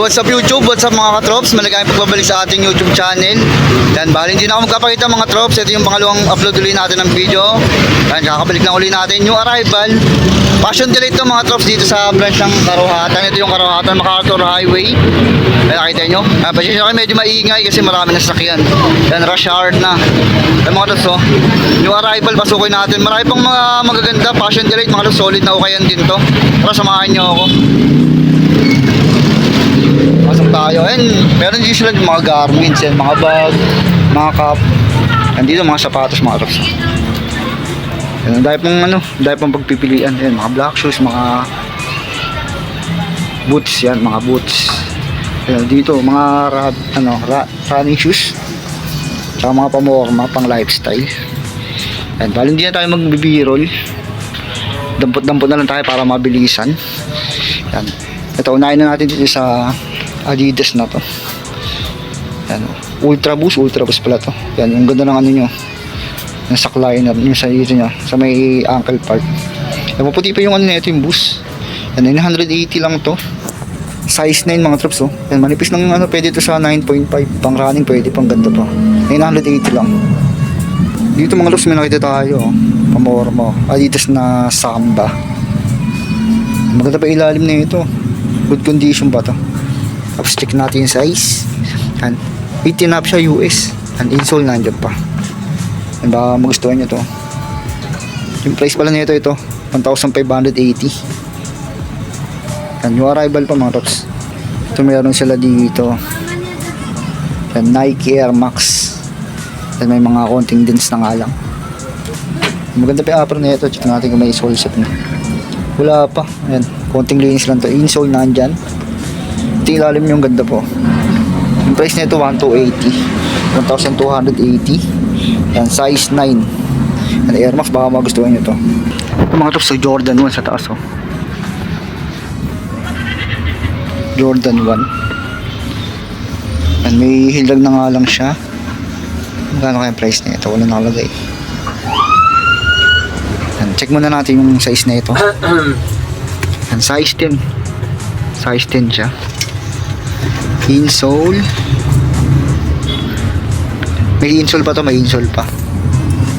Yo, what's up YouTube? What's up mga katrops? Maligayang pagbabalik sa ating YouTube channel. Yan, bali hindi na ako magkapakita mga trops. Ito yung pangalawang upload ulit natin ng video. Yan, kakabalik lang ulit natin yung arrival. Passion delay ito mga trops dito sa branch ng Karuhatan. Ito yung Karuhatan MacArthur Highway. Yan, nakita nyo? Pasensya kayo, medyo maingay kasi marami na sasakyan. Yan, rush hour na. Yan mga trops, oh. Yung arrival, pasukoy natin. Marami pang mga magaganda. Passion delay, mga trops, solid na ukayan din to. Tara, samahan nyo ako. Pasok tayo. And meron din sila mga garments yan, mga bag, mga cup. And dito mga sapatos, mga trops. Yan, dahil pang pagpipilian. Yan, mga black shoes, mga boots yan, mga boots. Yan, dito mga running shoes. Tsaka mga pamorma, pang lifestyle. Yan, bali hindi na tayo magbibirol. Dampot-dampot na lang tayo para mabilisan. Yan. Ito, unahin na natin dito sa Adidas na to. Yan, Ultra Boost pala to. Yan, yung ganda ng ano nyo, yung saklay na yung sa dito nyo, sa may ankle part. Yan, maputi pa yung ano nito, yung Boost. Yan, 980 lang to. Size 9 mga trops, oh. Yan, manipis lang yung ano, pwede to sa 9.5. Pang running pwede, pang ganda to. 980 lang. Dito mga trops, may nakita tayo, oh. Pamorma, Adidas na Samba. Maganda pa ilalim na ito. Good condition ba to? Tapos check natin yung size. And 18 siya US. And insole nandiyan pa. And baka magustuhan nyo to. Yung price pala nito ito 1,580. And yung arrival pa mga tops. Ito meron sila dito. And Nike Air Max. And may mga konting dents na nga lang. Maganda pa yung upper na ito. Check natin kung may sole set na. Wala pa. Ayan. Konting linis lang to. Insole nandyan. Ito ilalim yung ganda po. Yung price nito 1,280. Yan, size 9. Yan, Air Max, baka magustuhan nyo to. Ito mga to sa Jordan 1 sa taas, oh. Jordan 1. Yan, may hilag na nga lang siya. Magkano kaya price nito? Wala nakalagay. Yan, check muna natin yung size na ito. Yan, size 10. Size 10 siya. Insole. May insole pa to, may insole pa.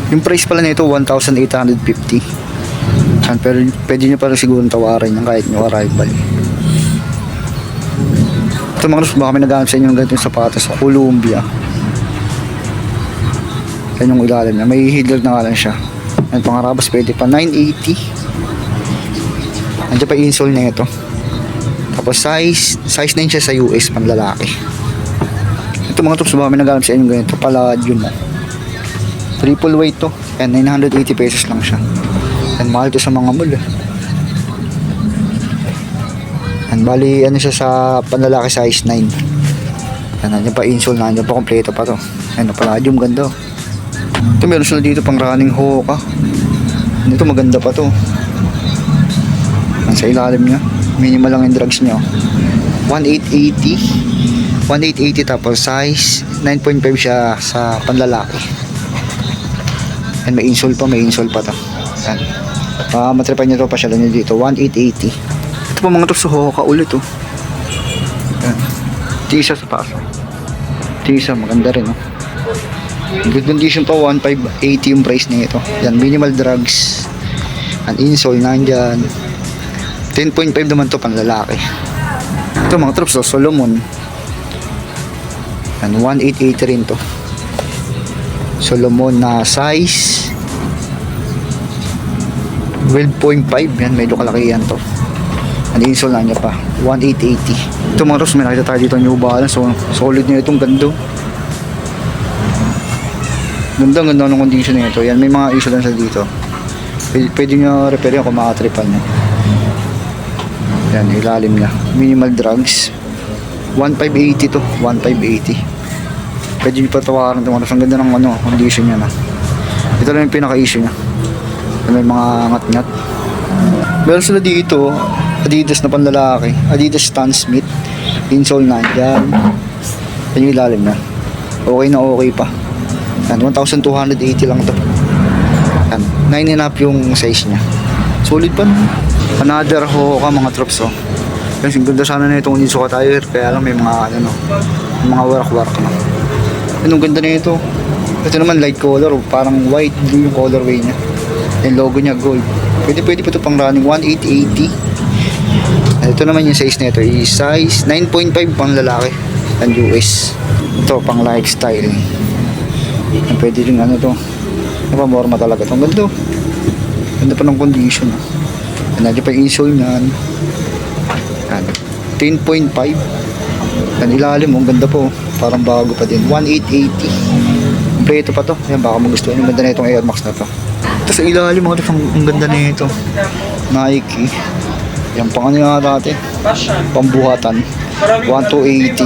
Yung price pala nito 1,850. Pero pwede nyo pa rin siguro tawarin yan kahit nyo arrival. Ito mga nus, baka may naghanap sa inyo ng ganitong sapatos sa Columbia. Yan yung ilalim na, may headlock na nga lang siya. Yan, pangarabas pwede pa 980. Andiyan pa insole na ito. Tapos size 9 siya sa US, panlalaki. Ito mga tops, baka may nagalam sa inyo ganito. Pala yun na. Triple weight to. Yan, 980 pesos lang siya. Yan, mahal to sa mga mall. Yan, bali ano siya sa panlalaki size 9. Yan, nandiyan pa insole, nandiyan pa kompleto pa to. Yan, palladium, ganda. Ito meron sila dito pang running hoka. Ito maganda pa to. Yan, sa ilalim niya. Minimal lang yung drugs nyo. 1,880. 1,880 tapos size 9.5 siya sa panlalaki. And may insole pa to. Yan. Matripan nyo to, pasyalan nyo dito. 1,880. Ito pa mga to, Hoka ulit, oh. Yan. Tisa sa paso. Tisa, maganda rin, oh. Good condition pa, 1,580 yung price nito. Yan, minimal drugs. An insole nandyan. 10.5 naman to panlalaki. Ito mga troops, oh, Solomon. Yan, 1,880 rin to. Solomon na size 12.5. Yan, medyo kalaki yan to. Ang insole na niya pa 1,880. Ito mga troops, may nakita tayo dito New Balance. So, solid na itong ganda. Ganda ng condition na ito. Yan, may mga issue lang sa dito. Pwede nyo repair yan kung makatripan nyo. Yan, ilalim niya. Minimal drugs. 1,580 to. 1,580. Pwede nyo patawaran ito. Ang ganda ng condition niya na. Ito lang yung pinaka-issue niya. May mga ngat-ngat. Meron sila dito. Adidas na panlalaki. Adidas Stan Smith. Insole na dyan. Yan yung ilalim niya. Okay na okay pa. Yan, 1,280 lang to. Yan, 9.5 yung size niya. Solid pa naman. Another Hoka mga troops, oh. Kasi ang ganda sana na itong Onizuka tire, kaya lang may mga ano no, may mga warak-warak na. Ang ganda na ito. Ito naman light color, parang white blue yung colorway niya. Yung logo niya gold. Pwede pa ito pang running 1880. Ito naman yung size nito, is size 9.5 pang lalaki ang US. Ito pang lifestyle. Pwede rin ano to. Napamorma talaga ito. Ang ganda. Ganda pa ng condition. Nandiyan pa yung insole niyan. 10.5. Ang ilalim, ang ganda po. Parang bago pa din. 1880. Kompleto pa to. Yan, baka magustuhan yung ganda na itong Air Max na to. Ito sa ilalim, ang ganda na ito. Nike. Yan pang ano nga dati. Pambuhatan. 1280.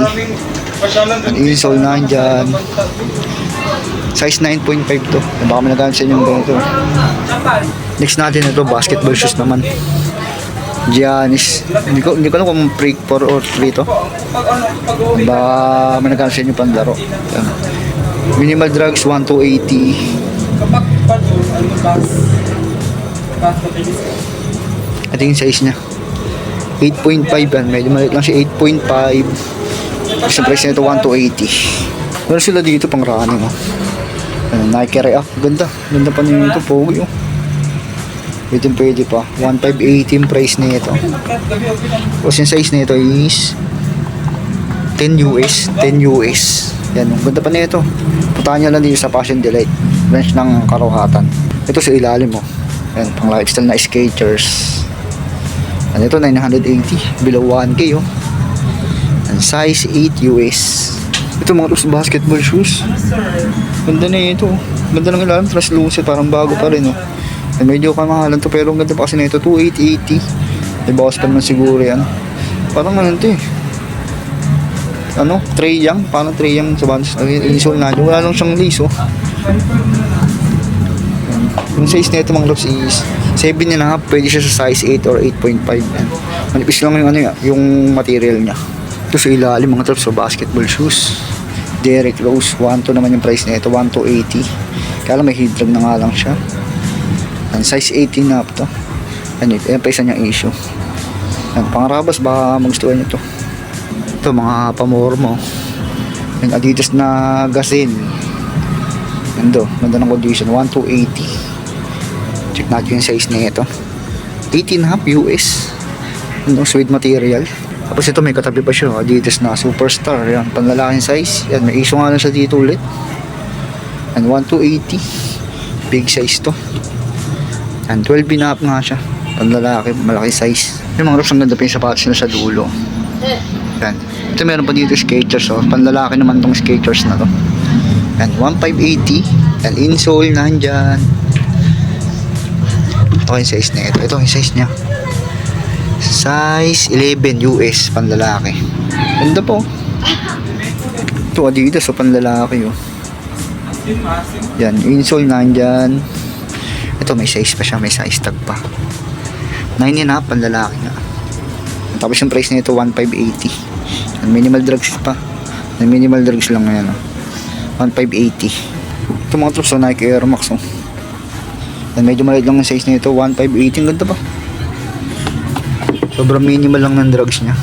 Ang insole na dyan. Size 9.5 to. Baka may nagamit sa inyo yung ganito. Next natin ito, basketball shoes naman. Giannis. Hindi ko alam kung break 4 or 3 to. Baka may nagamit sa inyo panlaro. Yan. Minimal drugs 1280. Ito yung size niya. 8.5 yan. Medyo maliit lang siya. 8.5. Sa price nito 1280. Meron sila dito pang running. Oh. Nike React. Ganda. Ganda pa nito. Pogi. Oh. Pwede pa. 1580 price nito. Tapos yung size nito is 10 US. 10 US. Yan. Ganda pa nito. Puntahan nyo lang dito sa Passion Delight. Branch ng Karuhatan. Ito sa ilalim. Oh. Yan. Pang lifestyle na skaters. Ano ito? 980. Below 1K. Oh. And size 8 US. Ito mga loose basketball shoes. Ganda na ito. Ganda ng ilalim. Translucent. Parang bago pa rin. Oh. Medyo kamahalan to. Pero ang ganda pa kasi na ito. 2880. May bawas pa naman siguro yan. Parang ano ito eh. Ano? Treyang. Parang Treyang sa bands. Insole na. Wala lang siyang lace. Oh. Yung size na ito mga loves is 7.5. Pwede siya sa size 8 or 8.5. Manipis lang yung ano yung material niya. Ito sa ilalim mga loves. So basketball shoes. Derrick Rose. 1.2 naman yung price na ito. 1.280. Kaya lang may heat drag na nga lang siya. And size 18 na to. Ano ito? Ayan pa isa niyang issue. Yan, pangarabas baka magustuhan nyo to. Ito mga pamormo. Yung Adidas na Gazelle. Ganda. Ganda ng condition. 1280. Check natin yung size na ito. 18.5 US. Ano, suede material. Tapos ito may katabi pa siya. Adidas na Superstar. Yan, panlalaking size. Yan, may issue nga lang siya dito ulit. And 1280. Big size to. And 12.5 nga siya. Panlalaki, malaki size. Yung mga ropes ang ganda pa yung sapatos nila sa dulo. Yan. Ito meron pa dito skaters. Oh. Panlalaki naman tong skaters na to. Yan. 1580. Yan. Insole nandyan. Ito yung size na ito. Ito yung size niya. Size 11 US. Panlalaki. Ganda po. Ito Adidas. So panlalaki. Oh. Yan. Insole nandyan. Ito may size pa siya, may size tag pa. 9.5 panlalaki nga. Tapos yung price nito 1580. And minimal drugs pa. And minimal drugs lang ngayon. 1580. Ito mga troops so Nike Air Max. Oh. And medyo maliit lang yung size nito 1580. Ang ganda pa. Sobrang minimal lang ng drugs niya.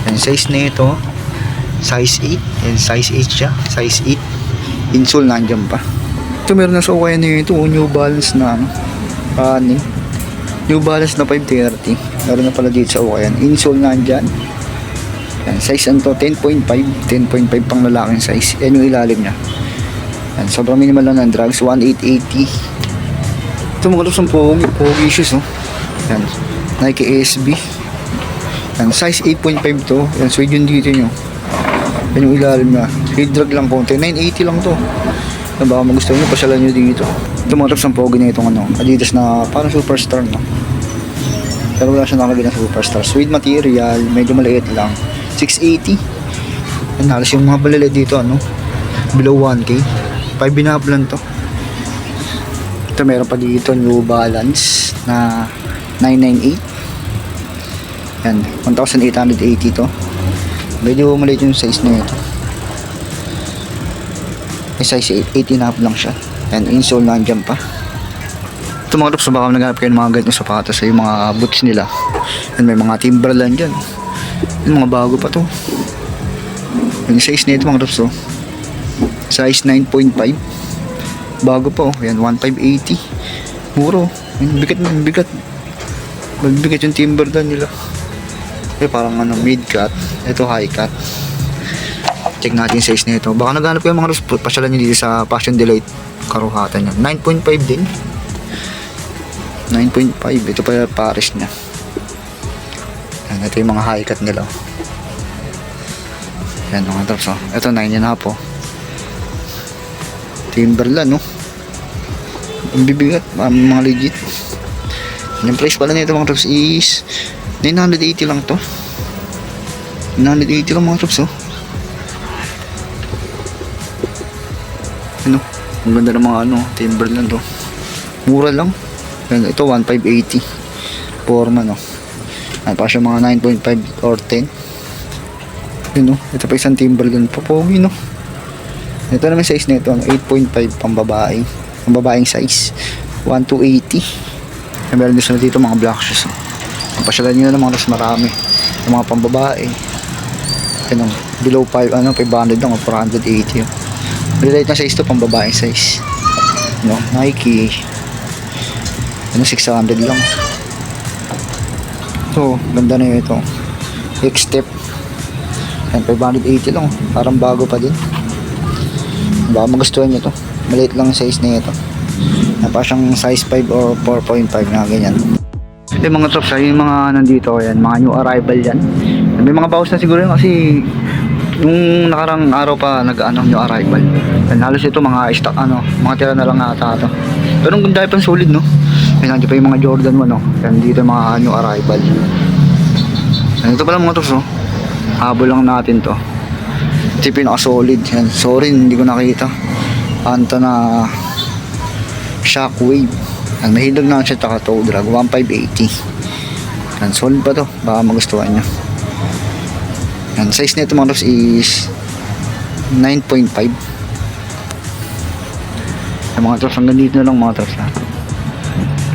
And size nito size 8. And size 8 siya. Size 8. Insole nandiyan pa. Ito meron na sa ukaya nito, New Balance na running. New Balance na 530. Meron na pala dito sa ukaya. Insole nandyan. Yan, size ano to, 10.5. 10.5 pang lalaking size. Yan yung ilalim niya. Yan, sobrang minimal lang ng drugs. 1880. Ito mga lusong pogi shoes. Oh. Yan, Nike SB. Yan, size 8.5 to. Yan, suede yun dito nyo. Yan yung ilalim niya. Heat drag lang konti. 980 lang to. Na baka magustuhan nyo, pasyalan nyo dito. Ito mga tops ng pogi na itong ano, Adidas na parang Superstar no. Pero wala siya nakalagay na Superstar. Suede material, medyo maliit lang. 680. Yan, halos yung mga balala dito ano, below 1K. 5.5 lang to. Ito meron pa dito New Balance na 998. Yan, 1,880 to. Medyo maliit yung size na ito. May size 18.5 lang siya. And insole nandiyan pa. Ito mga tops, baka naghanap kayo ng mga ganitong sapatos sa yung mga boots nila. Yan, may mga Timberland dyan. Yung mga bago pa to. Yung size nito mga tops, oh. Size 9.5. Bago pa, oh. Yan, 1,580. Muro. Yan, bigat na, bigat. Magbigat yung Timberland nila. Parang ano, mid cut. Ito high cut. Check natin yung size nito. Baka naghanap kayo mga tops, pasyalan nyo dito sa Passion Delight Karuhatan yan. 9.5 din. 9.5. Ito pa yung Paris niya. Yan, ito yung mga high cut nila. Yan mga tops, oh. Ito 9.5, oh. Timberland, no? Ang bibigat, mga legit. Yung price pala nito mga tops is 980 lang to. 980 lang mga tops, oh. Ano? Ang ganda ng mga ano, Timberland, oh. Mura lang. Yan, ito 1,580. Forma, no? Ano pa siya, mga 9.5 or 10. Yun, no? Ito pa isang Timberland pa, pogi, no? Ito naman size nito, 8.5 pang babae. Pang babaeng size 1,280. Meron din sila dito mga black shoes, oh. Pasyalan nyo na mga mas marami yung mga pang babae. Ano, below 500 lang, 480, oh. Relate na size to, pang babaeng size, no? Nike, ano, 600 lang. So, ganda na yun ito. X-Step. Yan, 580 lang. Parang bago pa din. Baka magustuhan nyo to. Maliit lang yung size na ito. Yan, pa siyang size 5 or 4.5 na ganyan. Yung mga tops, yung mga nandito, yan, mga new arrival yan. May mga bawas na siguro yun kasi yung nakarang araw pa nag-ano new arrival. Yan, halos ito mga stock, ano, mga tira na lang ata ito. Pero ang ganda pa solid, no? Yan, nandiyo pa yung mga Jordan 1, no? Yan, dito yung mga new arrival. Yan, ito pala mga tops, no? Habol lang natin to. Ito yung pinaka-solid. Yan, sorry, hindi ko nakita. Anta na Shockwave. Yan, mahilag na siya taka toe drag. 1,580. Yan, solid pa to. Baka magustuhan nyo. Yan, size nito mga tops is 9.5. Yan mga tops, hanggang dito na lang mga tops.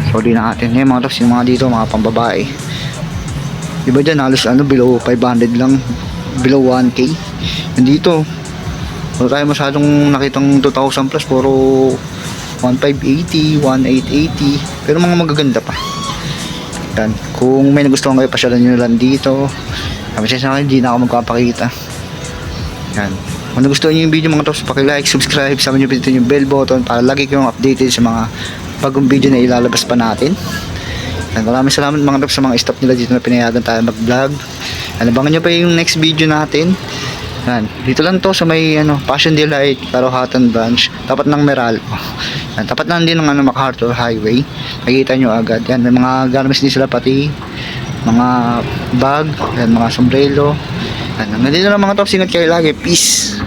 Sorry na natin. Yan mga tops, yung mga dito, mga pambabae. Iba dyan, halos ano, below 500 lang. Below 1K. Yan dito, wala tayo masyadong nakitang 2,000 plus. Puro 1,580, 1,880. Pero mga magaganda pa. Yan. Kung may nagustuhan kayo, pasyalan nyo lang dito. Kami sa akin, hindi na ako magpapakita. Yan. Kung nagustuhan nyo yung video mga tops, paki-like, subscribe, sama nyo pindutin yung bell button para lagi kayong updated sa mga bagong video na ilalabas pa natin. Yan. Maraming salamat mga tops sa mga staff nila dito na pinayagan tayo mag-vlog. Abangan nyo pa yung next video natin. Yan. Dito lang to sa may ano, Passion Delight Karuhatan branch, tapat ng Meralco. Yan. Tapat lang din ng ano, MacArthur Highway. Makikita nyo agad. Yan. May mga garments din sila, pati mga bag, yan, mga sombrero. Yan. Nandito lang mga tops, ingat kayo lagi. Peace.